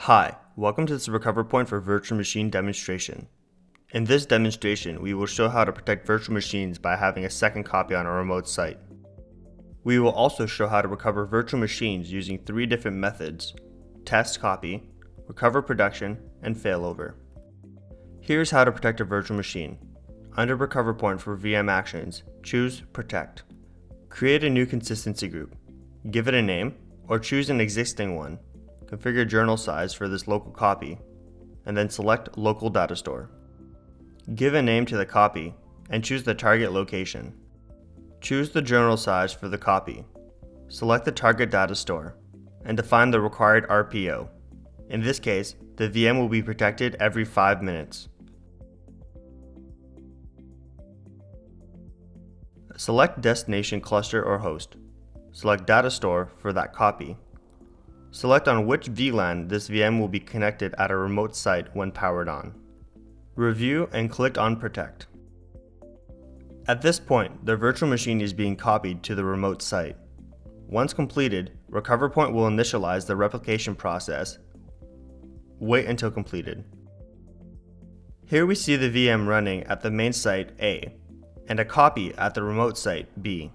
Hi, welcome to this RecoverPoint for virtual machine demonstration. In this demonstration, we will show how to protect virtual machines by having a second copy on a remote site. We will also show how to recover virtual machines using three different methods: test copy, recover production, and failover. Here's how to protect a virtual machine. Under RecoverPoint for VM actions, choose Protect. Create a new consistency group. Give it a name, or choose an existing one. Configure journal size for this local copy, and then select Local Data Store. Give a name to the copy, and choose the target location. Choose the journal size for the copy. Select the target data store, and define the required RPO. In this case, the VM will be protected every 5 minutes. Select destination cluster or host. Select data store for that copy. Select on which VLAN this VM will be connected at a remote site when powered on. Review and click on Protect. At this point, the virtual machine is being copied to the remote site. Once completed, RecoverPoint will initialize the replication process. Wait until completed. Here we see the VM running at the main site A, and a copy at the remote site B.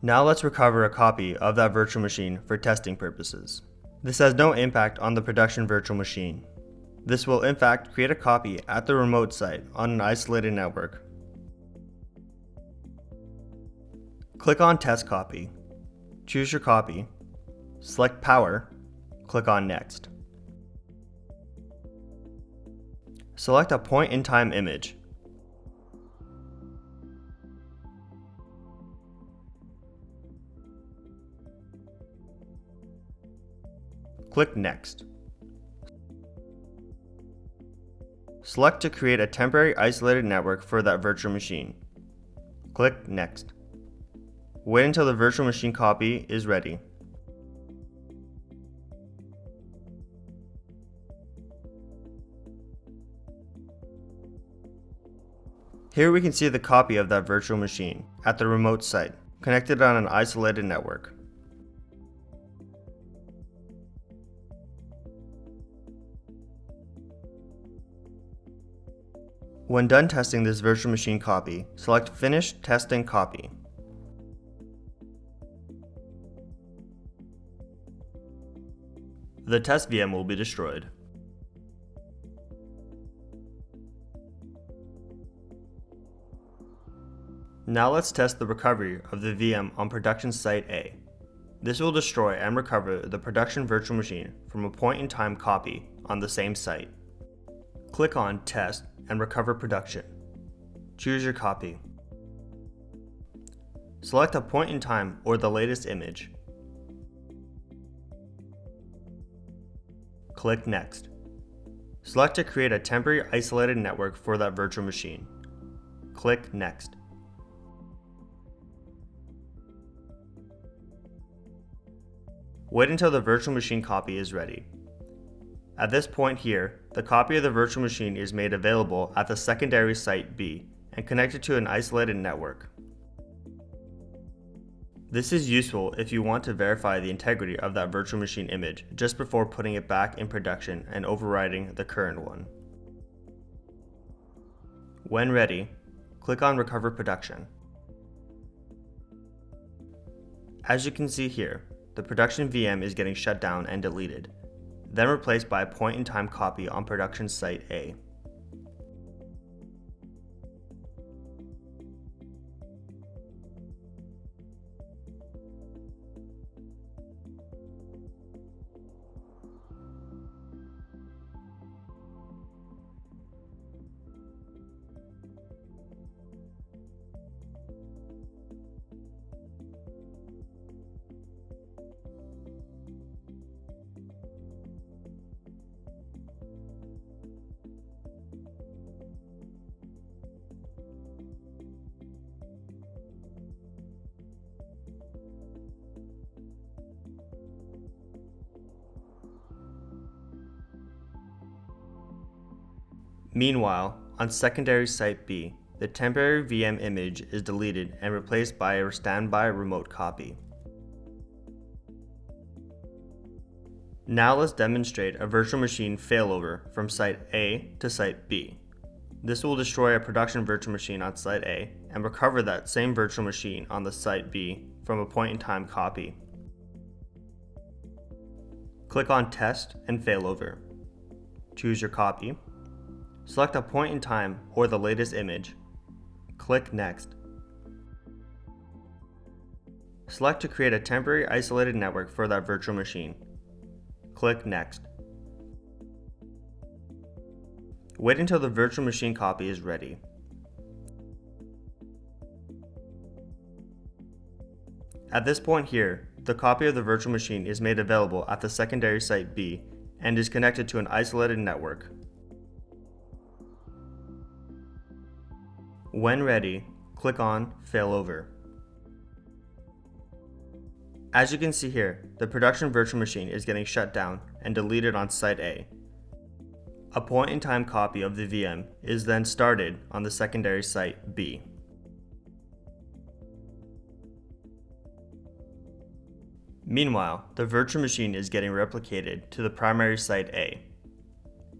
Now let's recover a copy of that virtual machine for testing purposes. This has no impact on the production virtual machine. This will in fact create a copy at the remote site on an isolated network. Click on Test Copy. Choose your copy. Select Power. Click on Next. Select a point-in-time image. Click Next. Select to create a temporary isolated network for that virtual machine. Click Next. Wait until the virtual machine copy is ready. Here we can see the copy of that virtual machine at the remote site, connected on an isolated network. When done testing this virtual machine copy, select Finish Testing Copy. The test VM will be destroyed. Now let's test the recovery of the VM on production site A. This will destroy and recover the production virtual machine from a point-in-time copy on the same site. Click on Test and Recover Production. Choose your copy. Select a point in time or the latest image. Click Next. Select to create a temporary isolated network for that virtual machine. Click Next. Wait until the virtual machine copy is ready. At this point here, the copy of the virtual machine is made available at the secondary site B and connected to an isolated network. This is useful if you want to verify the integrity of that virtual machine image just before putting it back in production and overriding the current one. When ready, click on Recover Production. As you can see here, the production VM is getting shut down and deleted, then replaced by a point-in-time copy on production site A. Meanwhile, on secondary site B, the temporary VM image is deleted and replaced by a standby remote copy. Now let's demonstrate a virtual machine failover from site A to site B. This will destroy a production virtual machine on site A and recover that same virtual machine on the site B from a point-in-time copy. Click on Test and Failover. Choose your copy. Select a point in time or the latest image. Click Next. Select to create a temporary isolated network for that virtual machine. Click Next. Wait until the virtual machine copy is ready. At this point here, the copy of the virtual machine is made available at the secondary site B and is connected to an isolated network. When ready, click on Failover. As you can see here, the production virtual machine is getting shut down and deleted on site A. A point-in-time copy of the VM is then started on the secondary site B. Meanwhile, the virtual machine is getting replicated to the primary site A.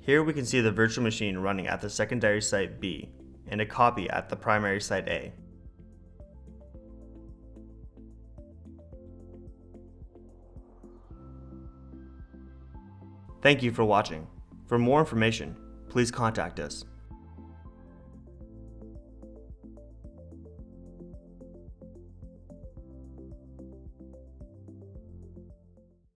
Here we can see the virtual machine running at the secondary site B and a copy at the primary site A. Thank you for watching. For more information, please contact us.